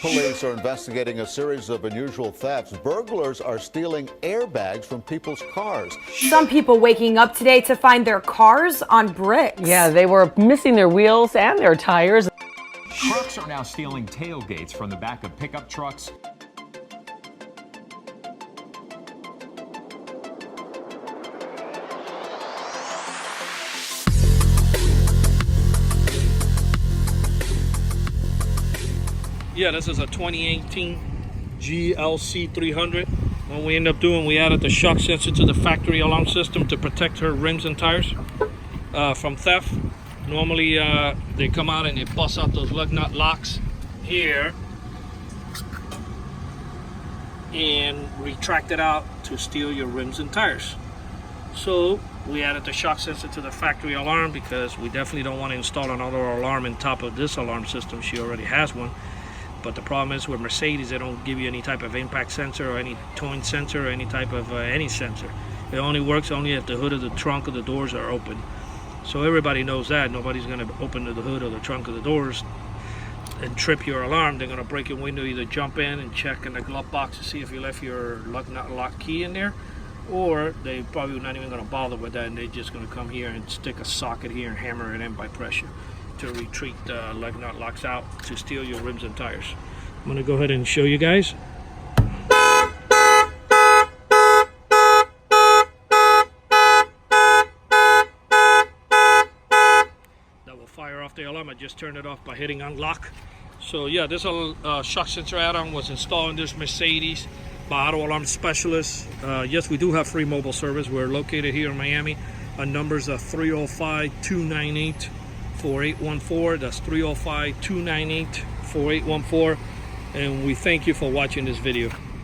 Police are investigating a series of unusual thefts. Burglars are stealing airbags from people's cars. Some people waking up today to find their cars on bricks. Yeah, they were missing their wheels and their tires. Trucks are now stealing tailgates from the back of pickup trucks. Yeah, this is a 2018 GLC 300. What we end up doing, we added the shock sensor to the factory alarm system to protect her rims and tires from theft. Normally they come out and they bust out those lug nut locks here and retract it out to steal your rims and tires. So we added the shock sensor to the factory alarm because we definitely don't want to install another alarm on top of this alarm system. She already has one. But the problem is with Mercedes, they don't give you any type of impact sensor or any towing sensor or any type of any sensor. It only works only if the hood of the trunk or the doors are open. So everybody knows that. Nobody's going to open the hood or the trunk of the doors and trip your alarm. They're going to break your window, either jump in and check in the glove box to see if you left your lug nut lock key in there, or they probably not even going to bother with that, and they're just going to come here and stick a socket here and hammer it in by pressure to retreat the lug nut locks out to steal your rims and tires. I'm going to go ahead and show you guys. That will fire off the alarm. I just turned it off by hitting unlock. So yeah, this shock sensor add-on was installed in this Mercedes by Auto Alarm Specialists. Yes, we do have free mobile service. We're located here in Miami. Our numbers are 305-298-4814. That's 305-298-4814. And we thank you for watching this video.